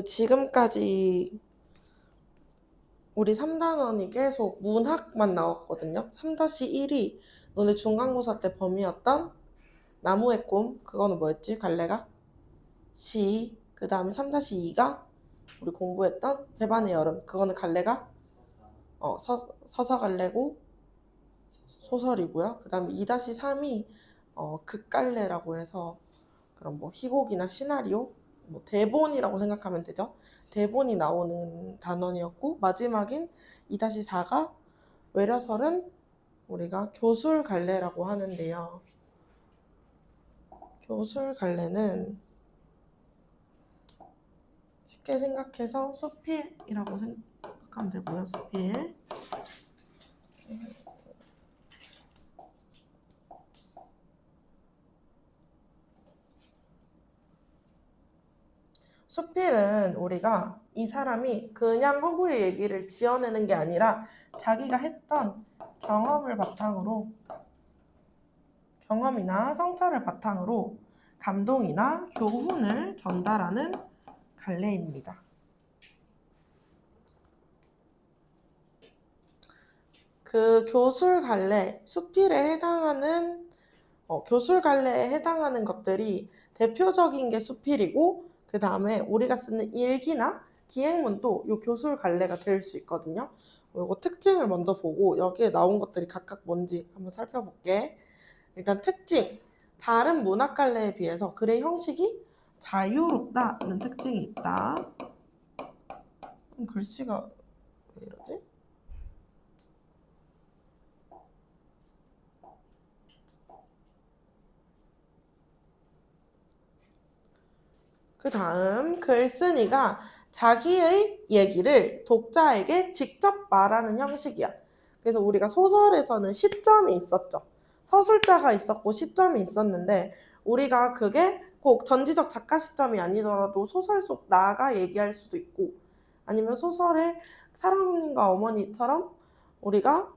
지금까지 우리 3단원이 계속 문학만 나왔거든요. 3-1이 너네 중간고사 때 범위였던 나무의 꿈, 그거는 뭐였지? 갈래가? 시. 그 다음에 3-2가 우리 공부했던 배반의 여름, 그거는 갈래가? 서사갈래고 소설이고요. 그 다음에 2-3이 극갈래라고 해서 그런 뭐 희곡이나 시나리오, 뭐 대본이라고 생각하면 되죠. 대본이 나오는 단원이었고, 마지막인 2-4가 외려설은 우리가 교술갈래라고 하는데요. 교술갈래는 쉽게 생각해서 수필이라고 생각하면 되고요. 수필. 수필은 우리가 이 사람이 그냥 허구의 얘기를 지어내는 게 아니라 자기가 했던 경험을 바탕으로, 경험이나 성찰을 바탕으로 감동이나 교훈을 전달하는 갈래입니다. 그 교술갈래, 수필에 해당하는 교술갈래에 해당하는 것들이 대표적인 게 수필이고, 그 다음에 우리가 쓰는 일기나 기행문도 이 교술갈래가 될 수 있거든요. 이거 특징을 먼저 보고 여기에 나온 것들이 각각 뭔지 한번 살펴볼게. 일단 특징, 다른 문학갈래에 비해서 글의 형식이 자유롭다는 특징이 있다. 글씨가 왜 이러지? 그 다음, 글쓴이가 자기의 얘기를 독자에게 직접 말하는 형식이야. 그래서 우리가 소설에서는 시점이 있었죠. 서술자가 있었고 시점이 있었는데, 우리가 그게 꼭 전지적 작가 시점이 아니더라도 소설 속 나가 얘기할 수도 있고, 아니면 소설의 사랑님과 어머니처럼 우리가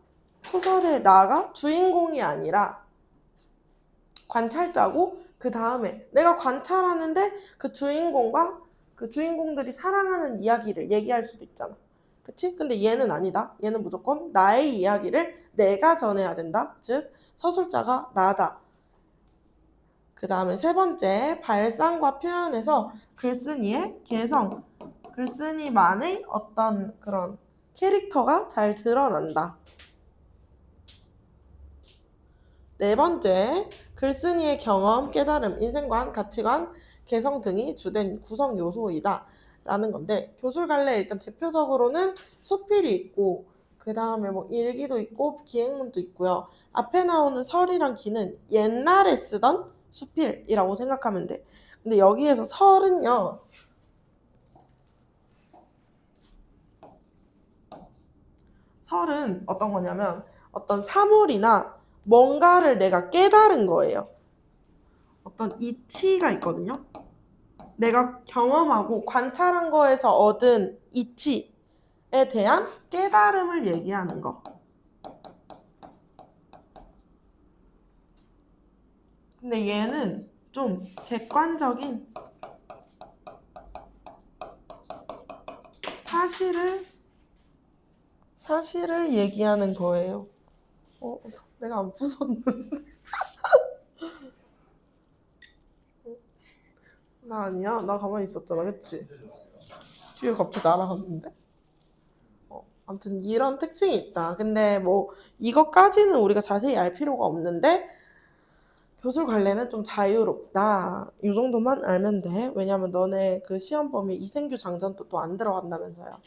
소설의 나가 주인공이 아니라 관찰자고, 그 다음에 내가 관찰하는데 그 주인공과 그 주인공들이 사랑하는 이야기를 얘기할 수도 있잖아. 그치? 근데 얘는 아니다. 얘는 무조건 나의 이야기를 내가 전해야 된다. 즉 서술자가 나다. 그 다음에 세 번째, 발상과 표현에서 글쓴이의 개성, 글쓴이만의 어떤 그런 캐릭터가 잘 드러난다. 네 번째, 글쓴이의 경험, 깨달음, 인생관, 가치관, 개성 등이 주된 구성 요소이다 라는 건데, 교술갈래 일단 대표적으로는 수필이 있고, 그 다음에 뭐 일기도 있고 기행문도 있고요. 앞에 나오는 설이랑 기는 옛날에 쓰던 수필이라고 생각하면 돼. 근데 여기에서 설은요, 설은 어떤 거냐면 어떤 사물이나 뭔가를 내가 깨달은 거예요. 어떤 이치가 있거든요. 내가 경험하고 관찰한 거에서 얻은 이치에 대한 깨달음을 얘기하는 거. 근데 얘는 좀 객관적인 사실을 얘기하는 거예요. 내가 안 부쉈는데. 나 아니야? 나 가만히 있었잖아, 그치? 뒤에 갑자기 날아갔는데? 아무튼 이런 특징이 있다. 근데 뭐 이것까지는 우리가 자세히 알 필요가 없는데, 교술관례는 좀 자유롭다. 이 정도만 알면 돼. 왜냐면 너네 그 시험 범위 이생규 장전도 또 안 들어간다면서요.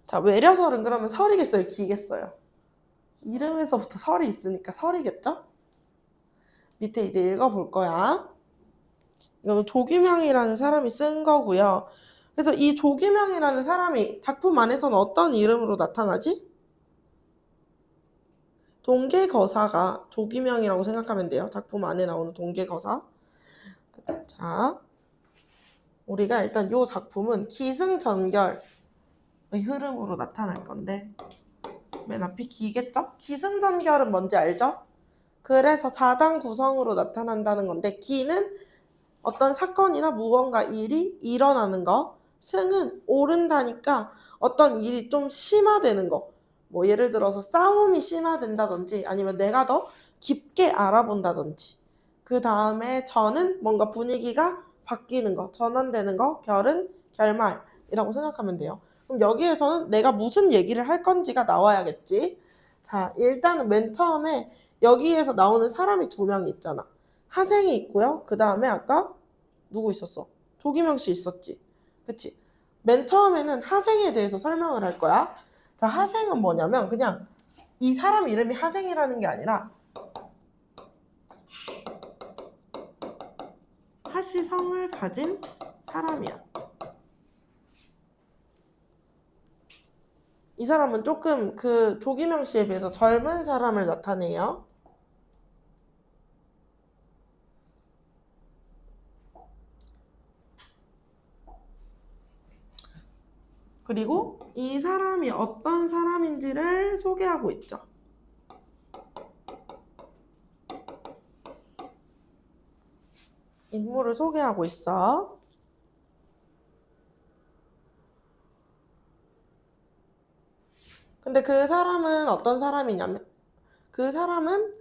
자, 외려설은 그러면 설이겠어요? 기겠어요? 이름에서부터 설이 있으니까 설이겠죠? 밑에 이제 읽어볼 거야. 이거는 조규명이라는 사람이 쓴 거고요. 그래서 이 조규명이라는 사람이 작품 안에서는 어떤 이름으로 나타나지? 동계거사가 조규명이라고 생각하면 돼요. 작품 안에 나오는 동계거사. 자, 우리가 일단 이 작품은 기승전결의 흐름으로 나타날 건데, 맨 앞이 기겠죠? 기승전결은 뭔지 알죠? 그래서 4단 구성으로 나타난다는 건데, 기는 어떤 사건이나 무언가 일이 일어나는 거. 승은 오른다니까 어떤 일이 좀 심화되는 거. 뭐 예를 들어서 싸움이 심화된다든지 아니면 내가 더 깊게 알아본다든지. 그 다음에 전은 뭔가 분위기가 바뀌는 거, 전환되는 거, 결은 결말이라고 생각하면 돼요. 그럼 여기에서는 내가 무슨 얘기를 할 건지가 나와야겠지. 자, 일단은 맨 처음에 여기에서 나오는 사람이 두 명이 있잖아. 하생이 있고요. 그 다음에 아까 누구 있었어? 조기명 씨 있었지. 그치? 맨 처음에는 하생에 대해서 설명을 할 거야. 자, 하생은 뭐냐면 그냥 이 사람 이름이 하생이라는 게 아니라 하시성을 가진 사람이야. 이 사람은 조금 그 조기명 씨에 비해서 젊은 사람을 나타내요. 그리고 이 사람이 어떤 사람인지를 소개하고 있죠. 인물을 소개하고 있어. 근데 그 사람은 어떤 사람이냐면 그 사람은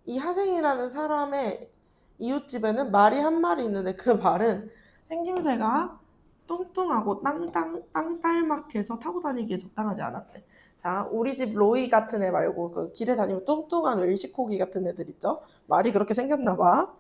이 하생이라는 사람의 이웃집에는 말이 한 마리 있는데 그 말은 생김새가 뚱뚱하고 땅딸막해서 타고 다니기에 적당하지 않았대. 자, 우리 집 로이 같은 애 말고 그 길에 다니면 뚱뚱한 웰시코기 같은 애들 있죠? 말이 그렇게 생겼나 봐.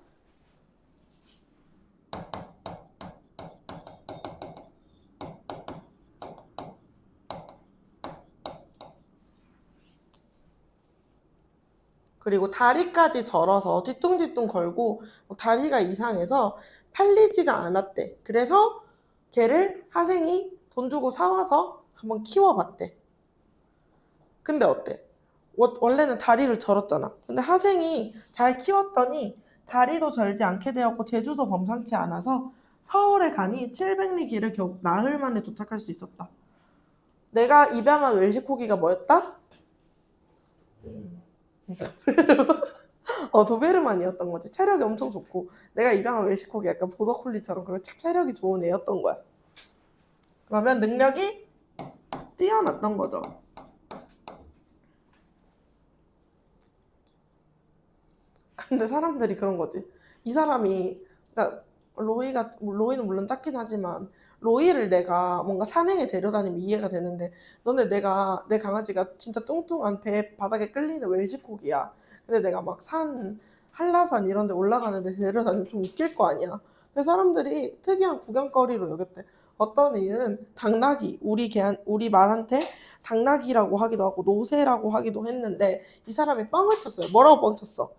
그리고 다리까지 절어서 뒤뚱뒤뚱 걸고 다리가 이상해서 팔리지가 않았대. 그래서 걔를 하생이 돈 주고 사와서 한번 키워봤대. 근데 어때? 원래는 다리를 절었잖아. 근데 하생이 잘 키웠더니 다리도 절지 않게 되었고 제주도 범상치 않아서 서울에 가니 700리 길을 겨우 나흘 만에 도착할 수 있었다. 내가 입양한 웰시코기가 뭐였다? 도베르만이었던 거지. 체력이 엄청 좋고 내가 입양한 웰시코기 약간 보더콜리처럼 그런 체력이 좋은 애였던 거야. 그러면 능력이 뛰어났던 거죠. 근데 사람들이 그런 거지. 이 사람이 그러니까 로이는 물론 작긴 하지만 로이를 내가 뭔가 산행에 데려다니면 이해가 되는데 너네 내가 내 강아지가 진짜 뚱뚱한 배 바닥에 끌리는 웰시코기야. 근데 내가 막 한라산 이런 데 올라가는데 데려다니면 좀 웃길 거 아니야. 그래서 사람들이 특이한 구경거리로 여겼대. 어떤 이는 당나귀, 우리 말한테 당나귀라고 하기도 하고 노새라고 하기도 했는데 이 사람이 뻥을 쳤어요. 뭐라고 뻥쳤어?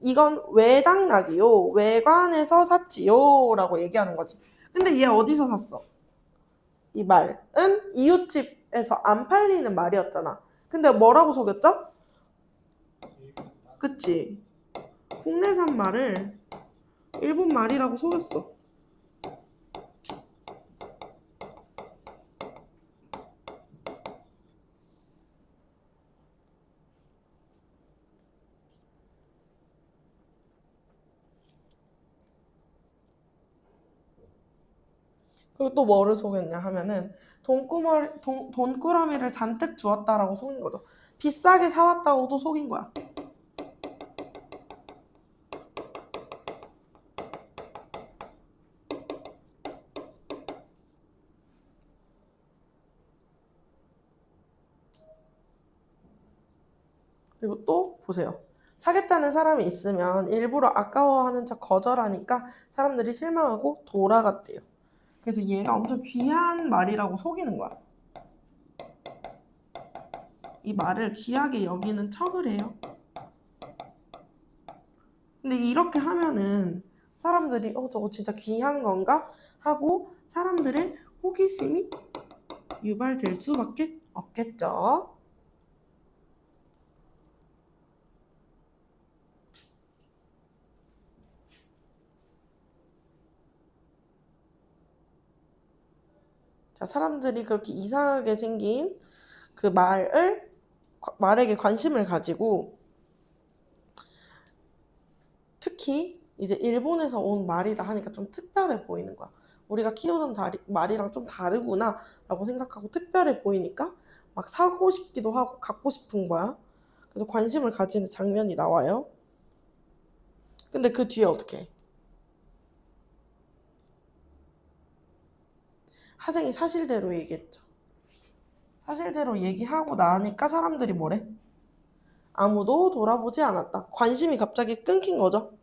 이건 외당락이요. 외관에서 샀지요. 라고 얘기하는 거지. 근데 얘 어디서 샀어? 이 말은 이웃집에서 안 팔리는 말이었잖아. 근데 뭐라고 속였죠? 그치? 국내산 말을 일본 말이라고 속였어. 그리고 또 뭐를 속였냐 하면은 돈꾸러미를 잔뜩 주었다라고 속인 거죠. 비싸게 사왔다고도 속인 거야. 그리고 또 보세요. 사겠다는 사람이 있으면 일부러 아까워하는 척 거절하니까 사람들이 실망하고 돌아갔대요. 그래서 얘가 엄청 귀한 말이라고 속이는 거야. 이 말을 귀하게 여기는 척을 해요. 근데 이렇게 하면은 사람들이 저거 진짜 귀한 건가? 하고 사람들의 호기심이 유발될 수밖에 없겠죠. 자, 사람들이 그렇게 이상하게 생긴 그 말에게 관심을 가지고 특히 이제 일본에서 온 말이다 하니까 좀 특별해 보이는 거야. 우리가 키우던 말이랑 좀 다르구나 라고 생각하고 특별해 보이니까 막 사고 싶기도 하고 갖고 싶은 거야. 그래서 관심을 가지는 장면이 나와요. 근데 그 뒤에 어떻게 해? 하생이 사실대로 얘기했죠. 사실대로 얘기하고 나니까 사람들이 뭐래? 아무도 돌아보지 않았다. 관심이 갑자기 끊긴 거죠.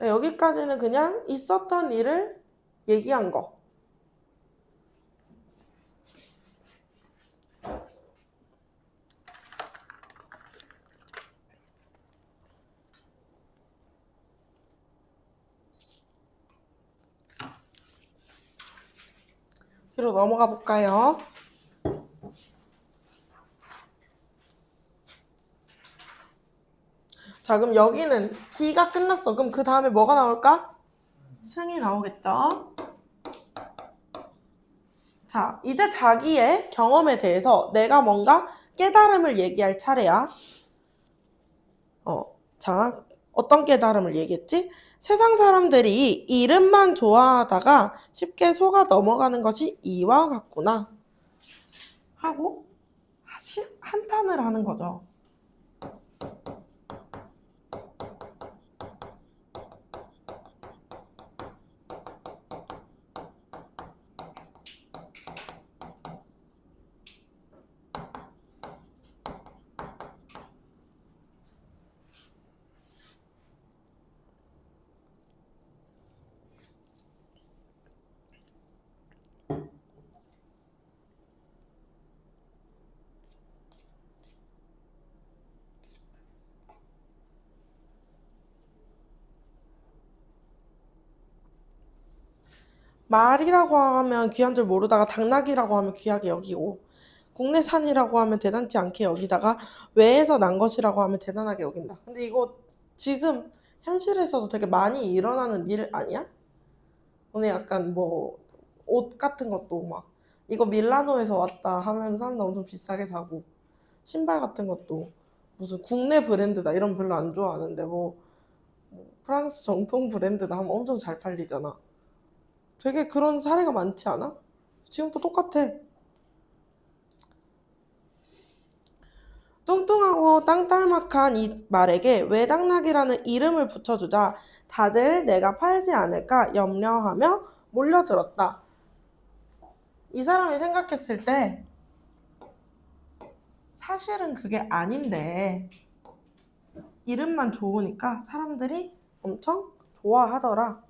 자, 여기까지는 그냥 있었던 일을 얘기한 거. 뒤로 넘어가 볼까요? 자, 그럼 여기는 기가 끝났어. 그럼 그 다음에 뭐가 나올까? 승이 나오겠죠? 자, 이제 자기의 경험에 대해서 내가 뭔가 깨달음을 얘기할 차례야. 자, 어떤 깨달음을 얘기했지? 세상 사람들이 이름만 좋아하다가 쉽게 속아 넘어가는 것이 이와 같구나. 하고 한탄을 하는 거죠. 말이라고 하면 귀한 줄 모르다가 당나귀라고 하면 귀하게 여기고 국내산이라고 하면 대단치 않게 여기다가 외에서 난 것이라고 하면 대단하게 여긴다. 근데 이거 지금 현실에서도 되게 많이 일어나는 일 아니야? 오늘 약간 뭐 옷 같은 것도 막 이거 밀라노에서 왔다 하면 사람들 엄청 비싸게 사고 신발 같은 것도 무슨 국내 브랜드다 이런 별로 안 좋아하는데 뭐 프랑스 정통 브랜드다 하면 엄청 잘 팔리잖아. 되게 그런 사례가 많지 않아? 지금도 똑같아. 뚱뚱하고 땅딸막한 이 말에게 외당나귀라는 이름을 붙여주자 다들 내가 팔지 않을까 염려하며 몰려들었다. 이 사람이 생각했을 때 사실은 그게 아닌데 이름만 좋으니까 사람들이 엄청 좋아하더라.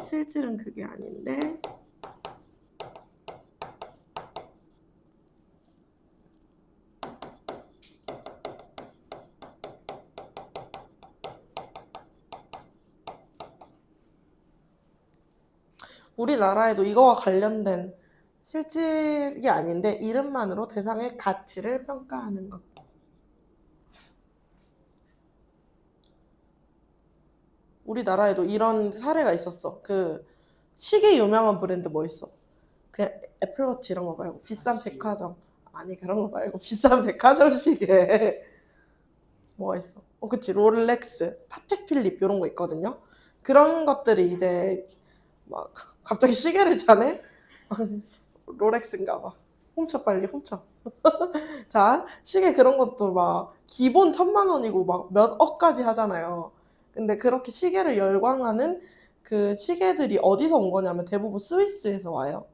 실질은 그게 아닌데 우리나라에도 이거와 관련된 실질이 아닌데 이름만으로 대상의 가치를 평가하는 것. 우리나라에도 이런 사례가 있었어. 그 시계 유명한 브랜드 뭐 있어? 그냥 애플워치 이런 거 말고 비싼 백화점. 아니 그런 거 말고 비싼 백화점 시계 뭐가 있어? 그치 롤렉스, 파텍 필립 이런 거 있거든요. 그런 것들이 이제 막 갑자기 시계를 차네? 롤렉스인가 봐. 훔쳐 빨리 훔쳐. 자, 시계 그런 것도 막 기본 1,000만 원이고 막 몇 억까지 하잖아요. 근데 그렇게 시계를 열광하는 그 시계들이 어디서 온 거냐면 대부분 스위스에서 와요.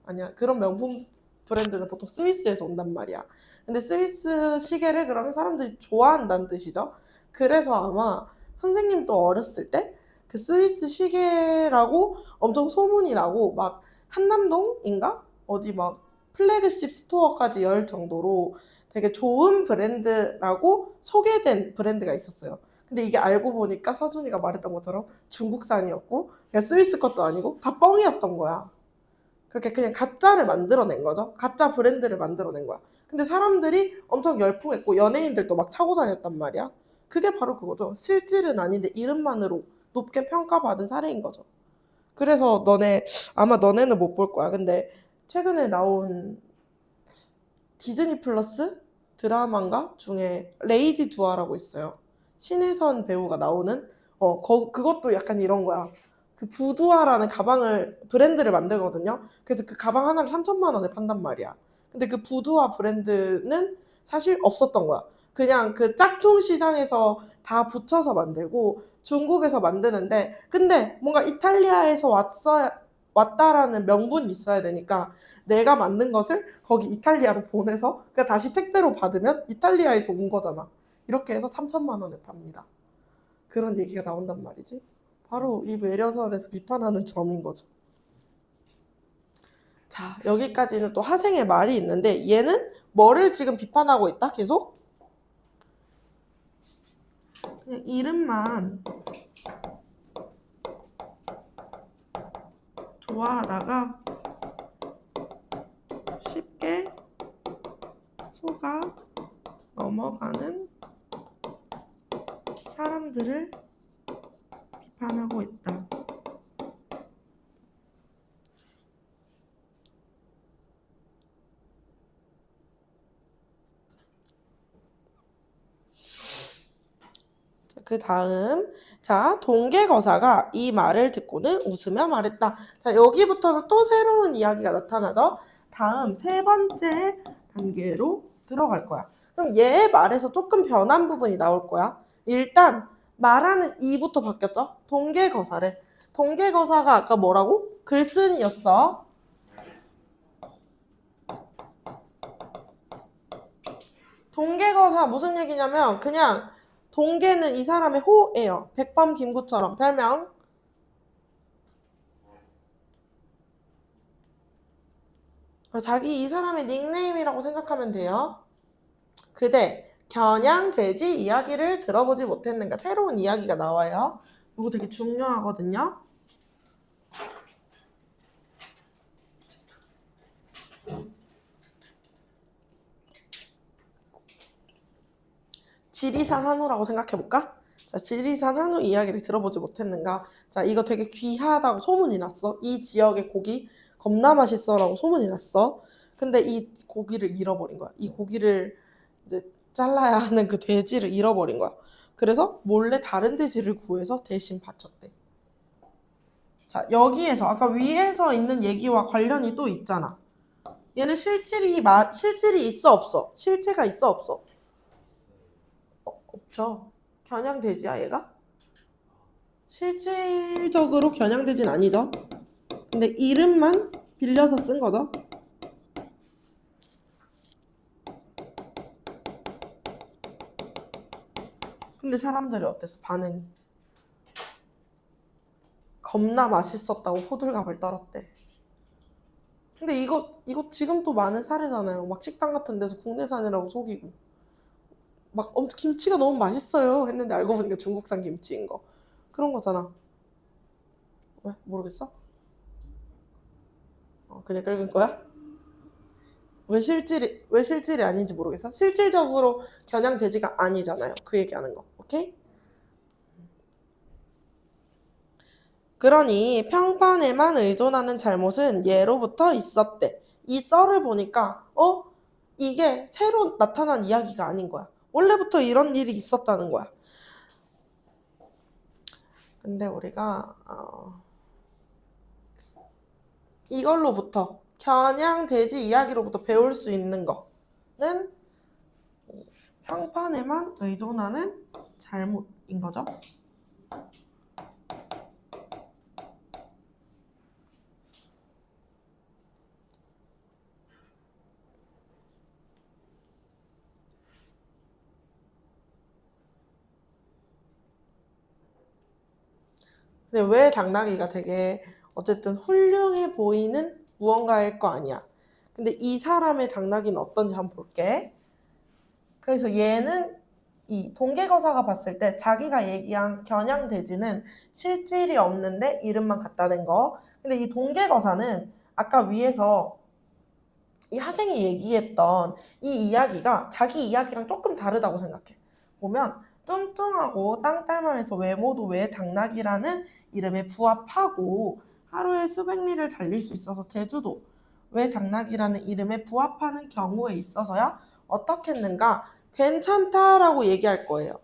아니야. 그런 명품 브랜드는 보통 스위스에서 온단 말이야. 근데 스위스 시계를 그러면 사람들이 좋아한다는 뜻이죠. 그래서 아마 선생님도 어렸을 때 그 스위스 시계라고 엄청 소문이 나고 막 한남동인가? 어디 막 플래그십 스토어까지 열 정도로 되게 좋은 브랜드라고 소개된 브랜드가 있었어요. 근데 이게 알고 보니까 서준이가 말했던 것처럼 중국산이었고 그냥 스위스 것도 아니고 다 뻥이었던 거야. 그렇게 그냥 가짜를 만들어낸 거죠. 가짜 브랜드를 만들어낸 거야. 근데 사람들이 엄청 열풍했고 연예인들도 막 차고 다녔단 말이야. 그게 바로 그거죠. 실질은 아닌데 이름만으로 높게 평가받은 사례인 거죠. 그래서 아마 너네는 못 볼 거야. 근데 최근에 나온 디즈니 플러스 드라마인가 중에 레이디 두아라고 있어요. 신혜선 배우가 나오는 그것도 약간 이런 거야. 그 부두아라는 브랜드를 만들거든요. 그래서 그 가방 하나를 3천만 원에 판단 말이야. 근데 그 부두아 브랜드는 사실 없었던 거야. 그냥 그 짝퉁 시장에서 다 붙여서 만들고 중국에서 만드는데 근데 뭔가 이탈리아에서 왔다라는 명분이 있어야 되니까 내가 만든 것을 거기 이탈리아로 보내서 그러니까 다시 택배로 받으면 이탈리아에서 온 거잖아. 이렇게 해서 3천만 원에 팝니다. 그런 얘기가 나온단 말이지. 바로 이 외려설에서 비판하는 점인 거죠. 자, 여기까지는 또 하생의 말이 있는데 얘는 뭐를 지금 비판하고 있다? 계속? 그냥 이름만 좋아하다가 쉽게 속아 넘어가는 사람들을 비판하고 있다. 그 다음, 자, 동계거사가 이 말을 듣고는 웃으며 말했다. 자, 여기부터는 또 새로운 이야기가 나타나죠. 다음 세 번째 단계로 들어갈 거야. 그럼 얘의 말에서 조금 변한 부분이 나올 거야. 일단 말하는 이부터 바뀌었죠. 동계거사래. 동계거사가 아까 뭐라고? 글쓴이였어. 동계거사 무슨 얘기냐면 그냥 동계는 이 사람의 호예요. 백범 김구처럼 별명. 자기 이 사람의 닉네임이라고 생각하면 돼요. 그대 겨냥돼지 이야기를 들어보지 못했는가. 새로운 이야기가 나와요. 이거 되게 중요하거든요. 지리산 한우라고 생각해볼까? 자, 지리산 한우 이야기를 들어보지 못했는가? 자, 이거 되게 귀하다고 소문이 났어. 이 지역의 고기 겁나 맛있어라고 소문이 났어. 근데 이 고기를 잃어버린 거야. 이 고기를 이제 잘라야 하는 그 돼지를 잃어버린 거야. 그래서 몰래 다른 돼지를 구해서 대신 바쳤대. 자, 여기에서 아까 위에서 있는 얘기와 관련이 또 있잖아. 얘는 실질이 있어 없어? 실체가 있어 없어? 없죠. 겨냥돼지야 얘가? 실질적으로 겨냥돼지는 아니죠. 근데 이름만 빌려서 쓴 거죠. 근데 사람들이 어땠어? 반응이. 겁나 맛있었다고 호들갑을 떨었대. 근데 이거 지금 또 많은 사례잖아요. 막 식당 같은 데서 국내산이라고 속이고. 막 엄청 김치가 너무 맛있어요 했는데 알고 보니까 중국산 김치인 거. 그런 거잖아. 왜? 모르겠어? 그냥 긁은 거야? 왜 실질이 아닌지 모르겠어? 실질적으로 겨냥돼지가 아니잖아요. 그 얘기하는 거. 오케이? 그러니 평판에만 의존하는 잘못은 예로부터 있었대. 이 썰을 보니까 이게 새로 나타난 이야기가 아닌 거야. 원래부터 이런 일이 있었다는 거야. 근데 우리가 이걸로부터 겨냥돼지 이야기로부터 배울 수 있는 거는 평판에만 의존하는 잘못인 거죠. 근데 왜 당나귀가 되게 어쨌든 훌륭해 보이는 무언가일 거 아니야. 근데 이 사람의 당나귀는 어떤지 한번 볼게. 그래서 얘는 이 동계거사가 봤을 때 자기가 얘기한 겨냥대지는 실질이 없는데 이름만 갖다 댄 거. 근데 이 동계거사는 아까 위에서 이 하생이 얘기했던 이 이야기가 자기 이야기랑 조금 다르다고 생각해. 보면 뚱뚱하고 땅딸만해서 외모도 외당나귀라는 이름에 부합하고 하루에 수백 리를 달릴 수 있어서 제주도 외당나귀라는 이름에 부합하는 경우에 있어서야 어떻겠는가? 괜찮다라고 얘기할 거예요.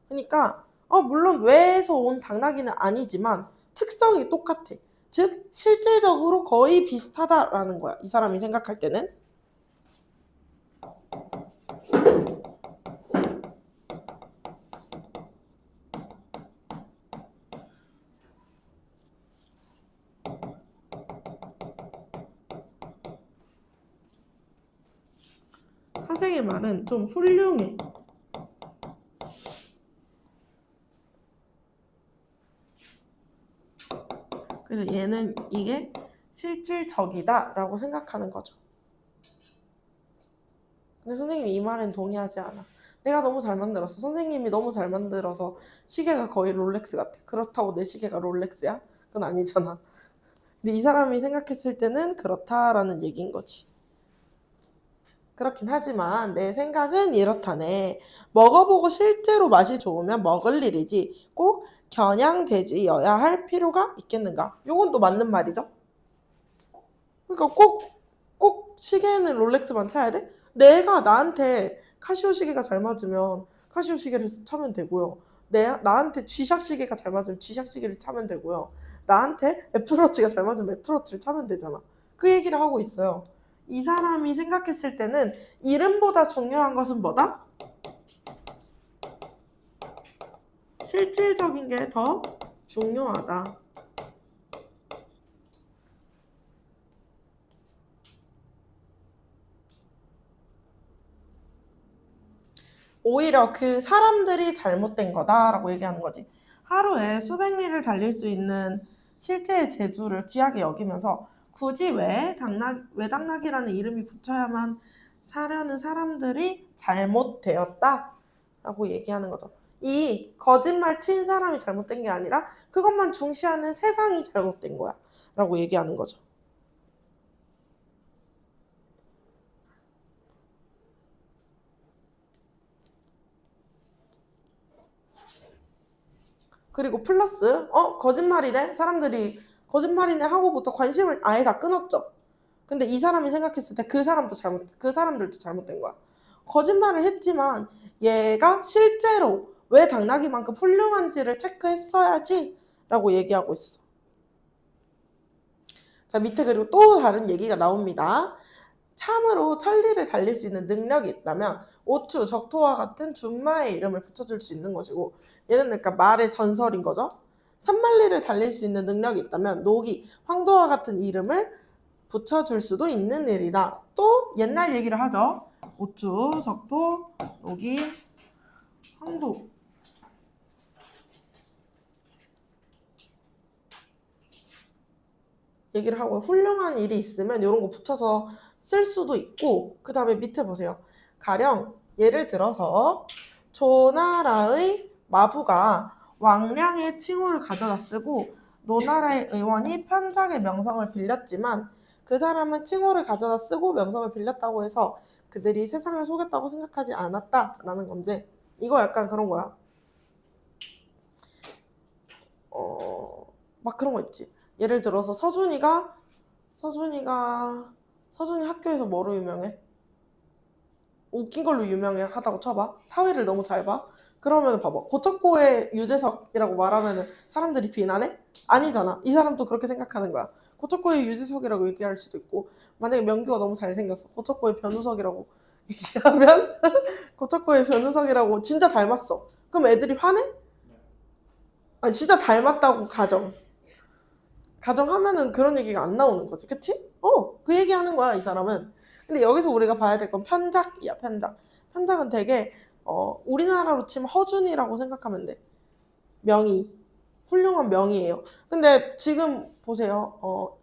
그러니까 물론 외에서 온 당나귀는 아니지만 특성이 똑같아. 즉 실질적으로 거의 비슷하다라는 거야. 이 사람이 생각할 때는. 하생의 말은 좀 훌륭해. 그래서 얘는 이게 실질적이다 라고 생각하는 거죠. 근데 선생님이 이 말엔 동의하지 않아. 내가 너무 잘 만들었어. 선생님이 너무 잘 만들어서 시계가 거의 롤렉스 같아. 그렇다고 내 시계가 롤렉스야? 그건 아니잖아. 근데 이 사람이 생각했을 때는 그렇다라는 얘기인 거지. 그렇긴 하지만 내 생각은 이렇다네. 먹어보고 실제로 맛이 좋으면 먹을 일이지 꼭 겨냥돼지여야 할 필요가 있겠는가? 요건 또 맞는 말이죠. 그러니까 꼭 시계는 롤렉스만 차야 돼? 내가 나한테 카시오 시계가 잘 맞으면 카시오 시계를 차면 되고요. 나한테 G샥 시계가 잘 맞으면 G샥 시계를 차면 되고요. 나한테 애플워치가 잘 맞으면 애플워치를 차면 되잖아. 그 얘기를 하고 있어요. 이 사람이 생각했을 때는 이름보다 중요한 것은 뭐다? 실질적인 게 더 중요하다. 오히려 그 사람들이 잘못된 거다라고 얘기하는 거지. 하루에 수백 리를 달릴 수 있는 실제의 재주를 귀하게 여기면서 굳이 왜 당나귀라는 이름이 붙여야만 사려는 사람들이 잘못되었다라고 얘기하는 거죠. 이 거짓말 친 사람이 잘못된 게 아니라 그것만 중시하는 세상이 잘못된 거야 라고 얘기하는 거죠. 그리고 플러스 거짓말이네? 사람들이 거짓말이네 하고부터 관심을 아예 다 끊었죠. 근데 이 사람이 생각했을 때 그 사람들도 잘못된 거야. 거짓말을 했지만 얘가 실제로 왜 당나귀만큼 훌륭한지를 체크했어야지 라고 얘기하고 있어. 자, 밑에 그리고 또 다른 얘기가 나옵니다. 참으로 천리를 달릴 수 있는 능력이 있다면 오추, 적토와 같은 준마의 이름을 붙여줄 수 있는 것이고, 얘는 그러니까 말의 전설인 거죠. 산만리를 달릴 수 있는 능력이 있다면 노기, 황도와 같은 이름을 붙여줄 수도 있는 일이다. 또 옛날 얘기를 하죠. 오추, 적토, 노기, 황도. 얘기를 하고 훌륭한 일이 있으면 이런 거 붙여서 쓸 수도 있고, 그 다음에 밑에 보세요. 가령 예를 들어서 조나라의 마부가 왕량의 칭호를 가져다 쓰고 노나라의 의원이 편작의 명성을 빌렸지만 그 사람은 칭호를 가져다 쓰고 명성을 빌렸다고 해서 그들이 세상을 속였다고 생각하지 않았다라는 건데, 이거 약간 그런 거야. 막 그런 거 있지. 예를 들어서 서준이 학교에서 뭐로 유명해? 웃긴 걸로 유명하다고 쳐봐. 사회를 너무 잘 봐. 그러면 봐봐. 고척고의 유재석이라고 말하면 사람들이 비난해? 아니잖아. 이 사람도 그렇게 생각하는 거야. 고척고의 유재석이라고 얘기할 수도 있고, 만약에 명규가 너무 잘생겼어. 고척고의 변우석이라고 얘기하면 고척고의 변우석이라고 진짜 닮았어. 그럼 애들이 화내? 아니, 진짜 닮았다고 가정하면은 그런 얘기가 안 나오는 거지. 그치? 그 얘기하는 거야, 이 사람은. 근데 여기서 우리가 봐야 될 건 편작이야, 편작. 편작은 되게 우리나라로 치면 허준이라고 생각하면 돼. 명의. 훌륭한 명의예요. 근데 지금 보세요.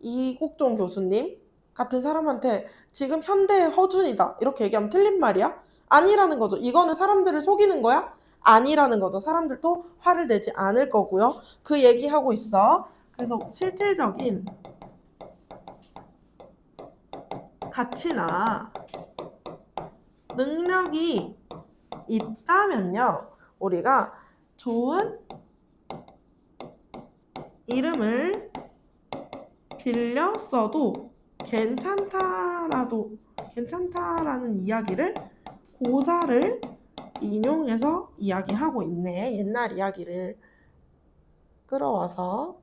이국종 교수님 같은 사람한테 지금 현대의 허준이다 이렇게 얘기하면 틀린 말이야? 아니라는 거죠. 이거는 사람들을 속이는 거야? 아니라는 거죠. 사람들도 화를 내지 않을 거고요. 그 얘기하고 있어. 그래서 실질적인 가치나 능력이 있다면요. 우리가 좋은 이름을 빌려 써도 괜찮다라는 이야기를 고사를 인용해서 이야기하고 있네. 옛날 이야기를 끌어와서.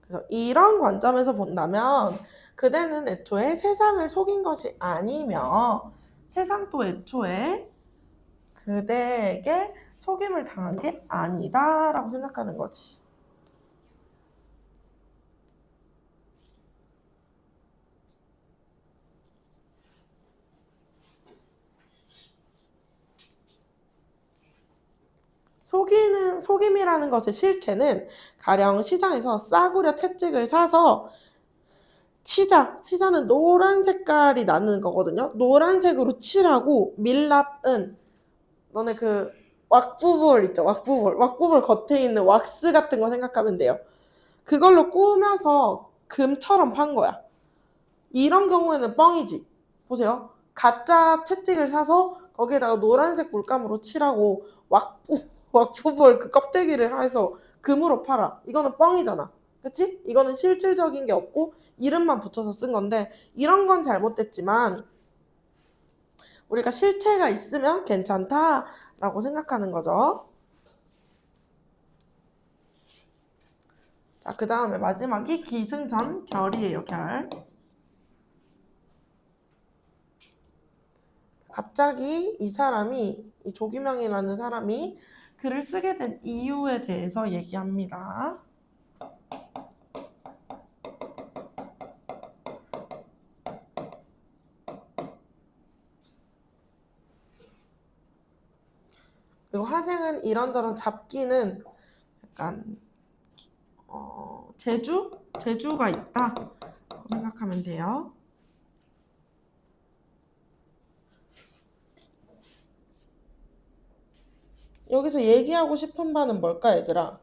그래서 이런 관점에서 본다면 그대는 애초에 세상을 속인 것이 아니며 세상도 애초에 그대에게 속임을 당한 게 아니다라고 생각하는 거지. 속임이라는 것의 실체는 가령 시장에서 싸구려 채찍을 사서 치자는 노란 색깔이 나는 거거든요. 노란색으로 칠하고 밀랍은 너네 그 왁부볼 있죠? 왁부볼 겉에 있는 왁스 같은 거 생각하면 돼요. 그걸로 꾸며서 금처럼 판 거야. 이런 경우에는 뻥이지. 보세요. 가짜 채찍을 사서 거기에다가 노란색 물감으로 칠하고 왁부볼 그 껍데기를 해서 금으로 팔아. 이거는 뻥이잖아. 그치? 이거는 실질적인 게 없고 이름만 붙여서 쓴 건데 이런 건 잘못됐지만 우리가 실체가 있으면 괜찮다라고 생각하는 거죠. 자, 그 다음에 마지막이 기승전 결이에요. 결. 갑자기 이 조기명이라는 사람이 글을 쓰게 된 이유에 대해서 얘기합니다. 그리고 화생은 이런저런 잡기는 약간 재주가 있다 생각하면 돼요. 여기서 얘기하고 싶은 바는 뭘까, 얘들아?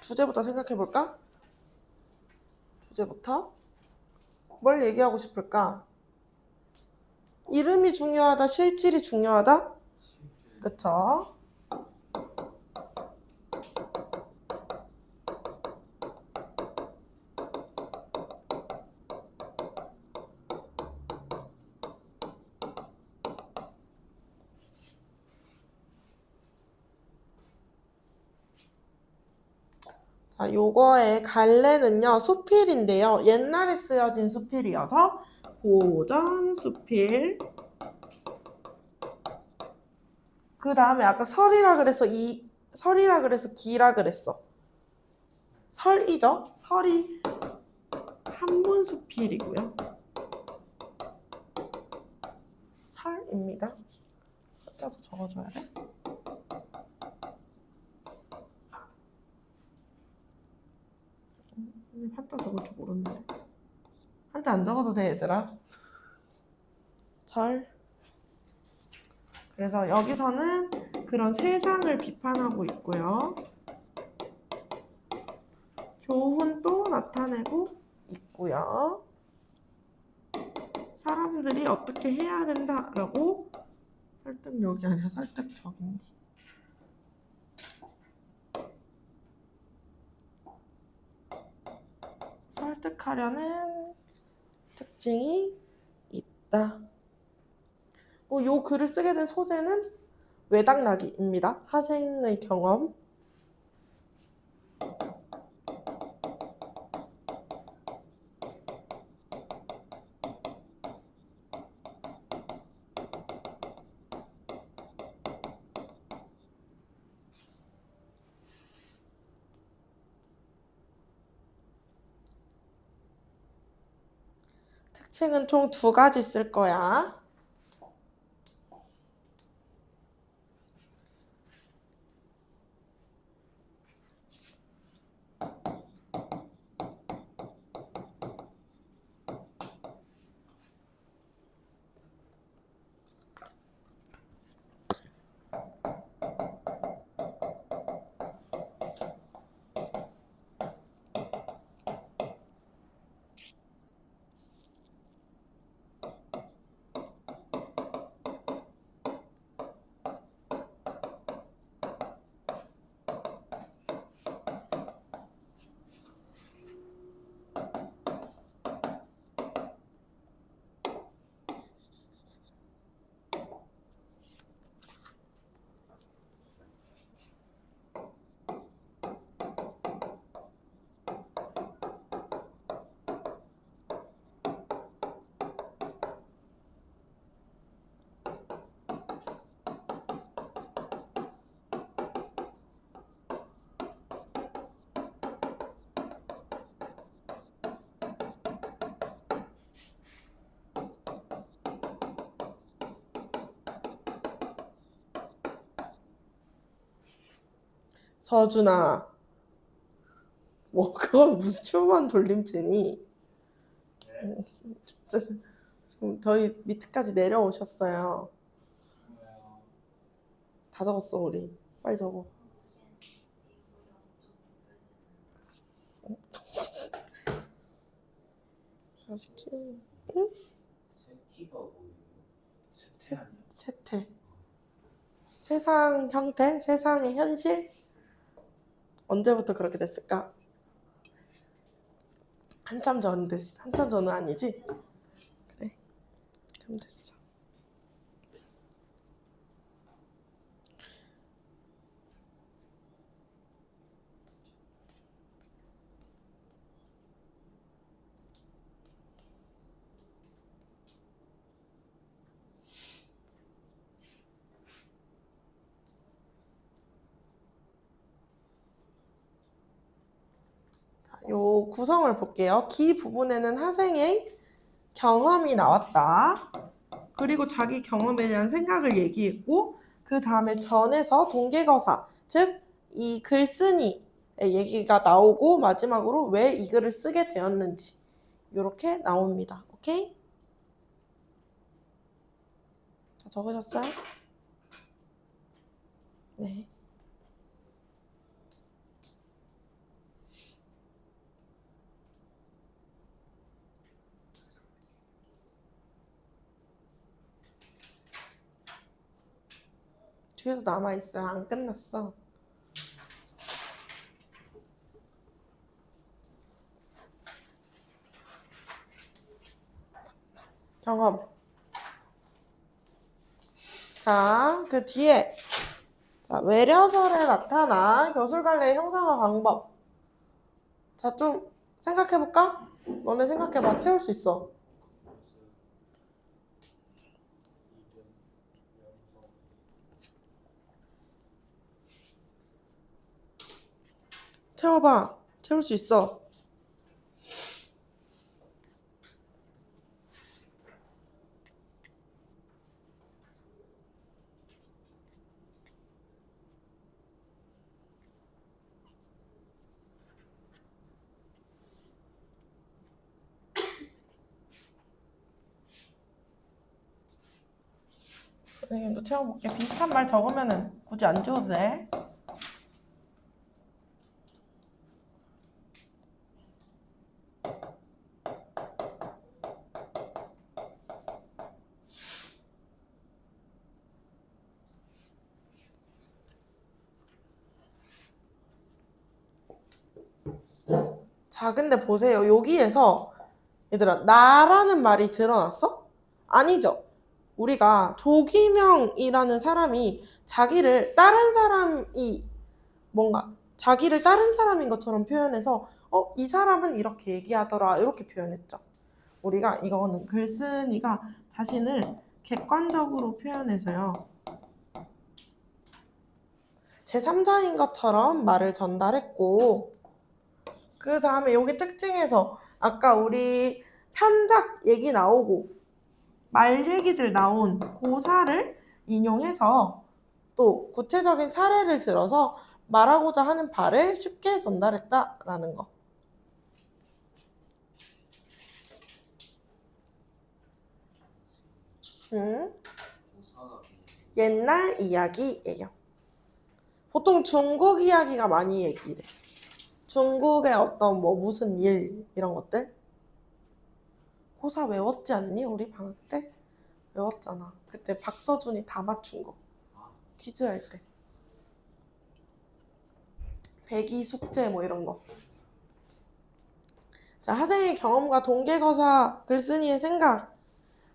주제부터 생각해볼까? 주제부터? 뭘 얘기하고 싶을까? 이름이 중요하다, 실질이 중요하다? 그쵸? 자, 요거의 갈래는요, 수필인데요. 옛날에 쓰여진 수필이어서 고전 수필. 그 다음에 아까 설이라 그래서 기라 그랬어. 설이죠? 설이 한문 수필이고요. 설입니다. 한자도 적어줘야 돼. 한자 적을 줄 모르는데. 한자 안 적어도 돼, 얘들아. 설. 그래서 여기서는 그런 세상을 비판하고 있고요. 교훈도 나타내고 있고요. 사람들이 어떻게 해야 된다라고 설득력이 아니라 설득적인. 설득하려는 특징이 있다. 요 글을 쓰게 된 소재는 외닥나기입니다. 화생의 경험. 특징은 총 2가지 쓸 거야. 서준아. 뭐 그건 무슨 휴먼 돌림체니? 지금 저희 밑에까지 내려오셨어요. 다 적었어 우리. 빨리 적어. 응? 세티가 뭐예요? 세티 아니야? 세태. 세상 형태, 세상의 현실. 언제부터 그렇게 됐을까? 한참 전 됐어. 한참 전은 아니지? 그래. 좀 됐어. 요 구성을 볼게요. 기 부분에는 하생의 경험이 나왔다. 그리고 자기 경험에 대한 생각을 얘기했고, 그 다음에 전에서 동계거사, 즉 이 글쓴이의 얘기가 나오고 마지막으로 왜 이 글을 쓰게 되었는지 이렇게 나옵니다. 오케이? 자, 적으셨어요? 네. 뒤에도 남아있어요. 안 끝났어. 경험. 자, 그 뒤에 자, 외려설에 나타난 교술관례의 형상화 방법. 자, 좀 생각해볼까? 너네 생각해봐. 채울 수 있어. 채워봐. 채울 수 있어. 선생님도 채워볼게. 비슷한 말 적으면은 굳이 안 지워도 돼. 자, 근데 보세요. 여기에서 얘들아, 나라는 말이 드러났어? 아니죠. 우리가 조기명이라는 사람이 자기를 다른 사람이 뭔가 자기를 다른 사람인 것처럼 표현해서 이 사람은 이렇게 얘기하더라 이렇게 표현했죠. 우리가 이거는 글쓴이가 자신을 객관적으로 표현해서요. 제3자인 것처럼 말을 전달했고 그 다음에 여기 특징에서 아까 우리 편작 얘기 나오고 말 얘기들 나온 고사를 인용해서 또 구체적인 사례를 들어서 말하고자 하는 바를 쉽게 전달했다라는 거. 옛날 이야기예요. 보통 중국 이야기가 많이 얘기해. 중국의 어떤 뭐 무슨 일 이런 것들. 고사 외웠지 않니? 우리 방학 때? 외웠잖아. 그때 박서준이 다 맞춘 거. 퀴즈 할 때. 배기 숙제 뭐 이런 거. 자, 하생의 경험과 동계거사 글쓴이의 생각.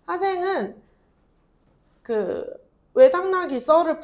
하생은 그 외당나기 썰을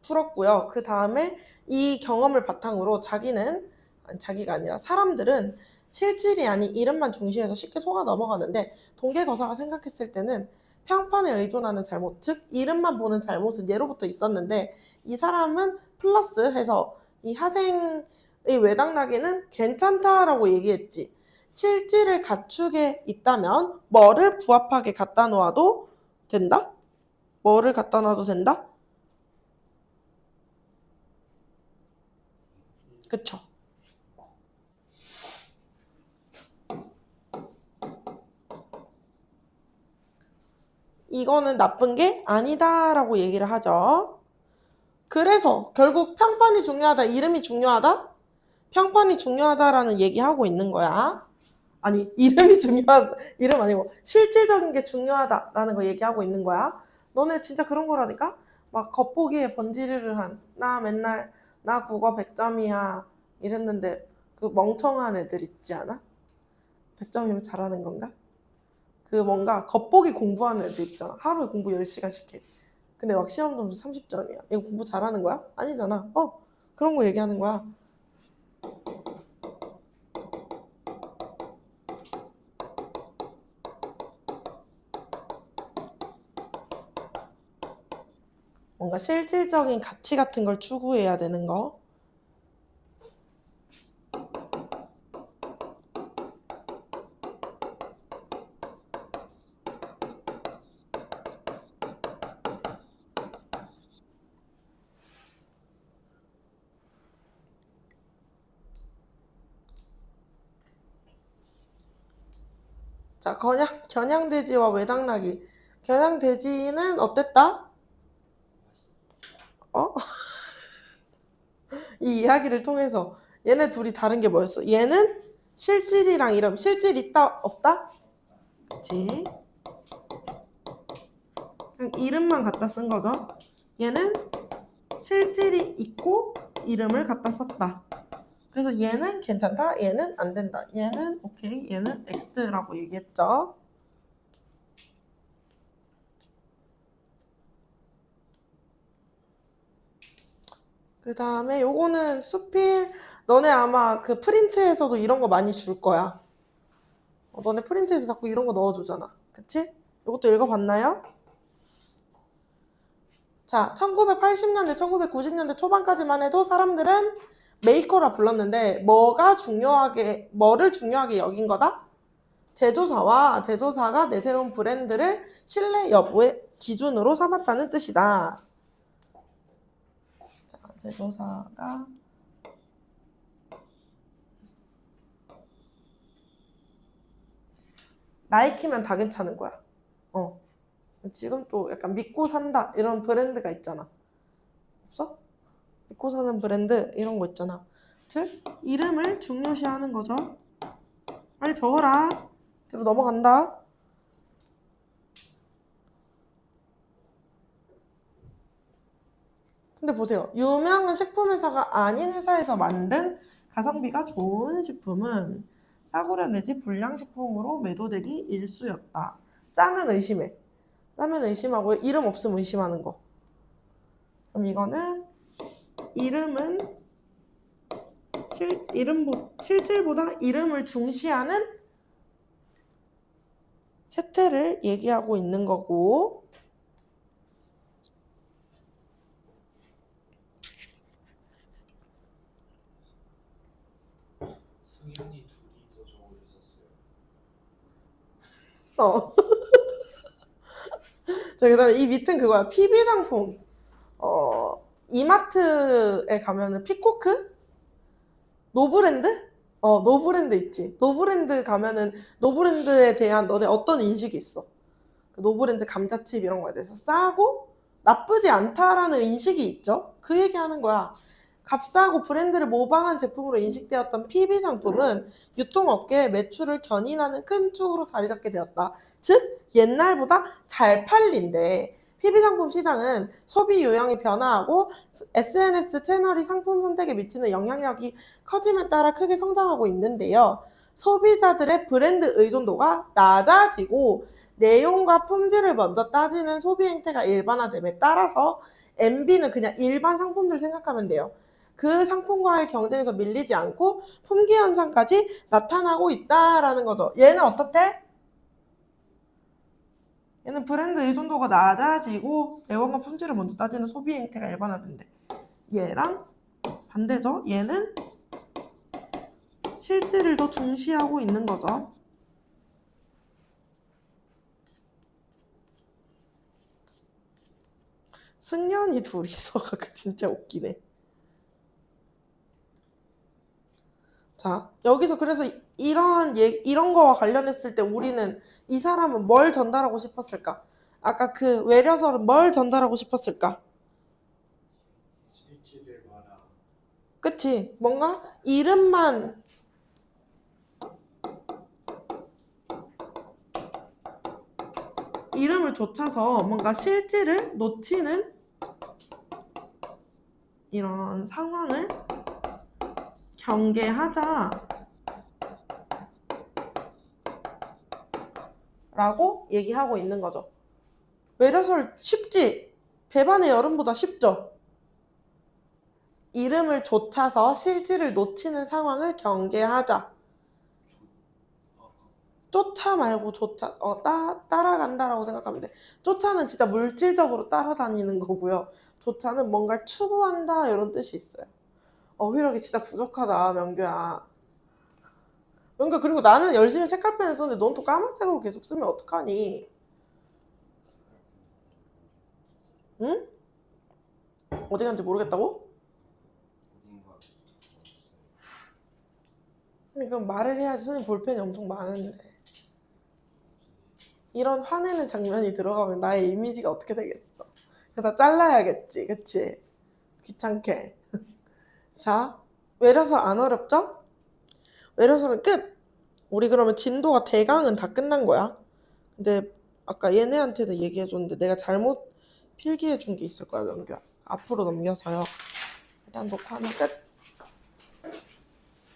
풀었고요. 그 다음에 이 경험을 바탕으로 자기가 아니라 사람들은 실질이 아닌 이름만 중시해서 쉽게 속아 넘어가는데 동계거사가 생각했을 때는 평판에 의존하는 잘못, 즉 이름만 보는 잘못은 예로부터 있었는데 이 사람은 플러스 해서 이 하생의 외당나기는 괜찮다라고 얘기했지. 실질을 갖추게 있다면 뭐를 부합하게 갖다 놓아도 된다? 뭐를 갖다 놔도 된다? 그쵸? 이거는 나쁜 게 아니다라고 얘기를 하죠. 그래서 결국 평판이 중요하다, 이름이 중요하다? 평판이 중요하다라는 얘기하고 있는 거야. 아니, 이름이 중요하다, 이름 아니고 실질적인 게 중요하다라는 거 얘기하고 있는 거야. 너네 진짜 그런 거라니까? 막 겉보기에 번지르르한 나 맨날 나 국어 100점이야 이랬는데 그 멍청한 애들 있지 않아? 100점이면 잘하는 건가? 그 뭔가 겉보기 공부하는 애들 있잖아. 하루에 공부 10시간씩 해. 근데 막 시험 점수 30점이야. 이거 공부 잘하는 거야? 아니잖아. 그런 거 얘기하는 거야. 뭔가 실질적인 가치 같은 걸 추구해야 되는 거. 자, 겨냥돼지와 외당나기. 겨냥돼지는 어땠다? 어? 이 이야기를 통해서 얘네 둘이 다른 게 뭐였어? 얘는 실질이랑 이름, 실질 있다 없다? 그치? 그냥 이름만 갖다 쓴 거죠. 얘는 실질이 있고 이름을 갖다 썼다. 그래서 얘는 괜찮다, 얘는 안 된다. 얘는 오케이, 얘는 X라고 얘기했죠. 그 다음에 요거는 수필, 너네 아마 그 프린트에서도 이런 거 많이 줄 거야. 너네 프린트에서 자꾸 이런 거 넣어주잖아. 그치? 이것도 읽어봤나요? 자, 1980년대, 1990년대 초반까지만 해도 사람들은 메이커라 불렀는데 뭐를 중요하게 여긴 거다? 제조사와 제조사가 내세운 브랜드를 신뢰 여부의 기준으로 삼았다는 뜻이다. 자, 제조사가 나이키면 다 괜찮은 거야. 지금 또 약간 믿고 산다 이런 브랜드가 있잖아. 없어? 믿고 사는 브랜드 이런 거 있잖아. 즉 이름을 중요시하는 거죠. 빨리 적어라. 뒤로 넘어간다. 근데 보세요. 유명한 식품회사가 아닌 회사에서 만든 가성비가 좋은 식품은 싸구려 내지 불량식품으로 매도되기 일쑤였다. 싸면 의심해. 싸면 의심하고 이름 없으면 의심하는 거. 그럼 이거는 이름은 실질보다 이름을 중시하는 세태를 얘기하고 있는 거고, 승현이 둘이 더 적어 있었어요. 어. 자, 그다음에 이 밑은 그거야. PB 상품. 이마트에 가면은 피코크? 노브랜드? 노브랜드 있지. 노브랜드 가면은 노브랜드에 대한 너네 어떤 인식이 있어? 그 노브랜드 감자칩 이런 거에 대해서 싸고 나쁘지 않다라는 인식이 있죠. 그 얘기하는 거야. 값싸고 브랜드를 모방한 제품으로 인식되었던 PB 상품은 유통업계의 매출을 견인하는 큰 축으로 자리 잡게 되었다. 즉 옛날보다 잘 팔린대. PB 상품 시장은 소비 유형이 변화하고 SNS 채널이 상품 선택에 미치는 영향력이 커짐에 따라 크게 성장하고 있는데요. 소비자들의 브랜드 의존도가 낮아지고 내용과 품질을 먼저 따지는 소비 행태가 일반화됨에 따라서 MB는 그냥 일반 상품들 생각하면 돼요. 그 상품과의 경쟁에서 밀리지 않고 품귀 현상까지 나타나고 있다라는 거죠. 얘는 어떻대? 얘는 브랜드 의존도가 낮아지고 내용과 품질을 먼저 따지는 소비 행태가 일반화된대. 얘랑 반대죠. 얘는 실질을 더 중시하고 있는 거죠. 승연이 둘이서가 진짜 웃기네. 자, 여기서 그래서 이런 거와 관련했을 때 우리는 이 사람은 뭘 전달하고 싶었을까? 아까 그 외려설은 뭘 전달하고 싶었을까? 실질을 말하. 그치? 뭔가 이름만 이름을 좇아서 뭔가 실질을 놓치는 이런 상황을 경계하자 라고 얘기하고 있는 거죠. 외려설 쉽지? 배반의 여름보다 쉽죠? 이름을 좇아서 실질을 놓치는 상황을 경계하자. 쫓아 말고 따라간다라고 생각하면 돼. 쫓아는 진짜 물질적으로 따라다니는 거고요. 쫓아는 뭔가를 추구한다 이런 뜻이 있어요. 어휘력이 진짜 부족하다, 명규야. 명규, 그리고 나는 열심히 색깔펜을 썼는데 넌 또 까만색으로 계속 쓰면 어떡하니? 응? 어디 간지 모르겠다고? 어딘가 그러니까 말을 해야지. 선생님 볼펜이 엄청 많은데. 이런 화내는 장면이 들어가면 나의 이미지가 어떻게 되겠어? 그래서 잘라야겠지, 그치? 귀찮게. 자, 외려설 안 어렵죠? 외려설은 끝! 우리 그러면 진도가 대강은 다 끝난 거야. 근데 아까 얘네한테도 얘기해줬는데 내가 잘못 필기해준 게 있을 거야, 명규야. 앞으로 넘겨서요. 일단 녹화는 끝.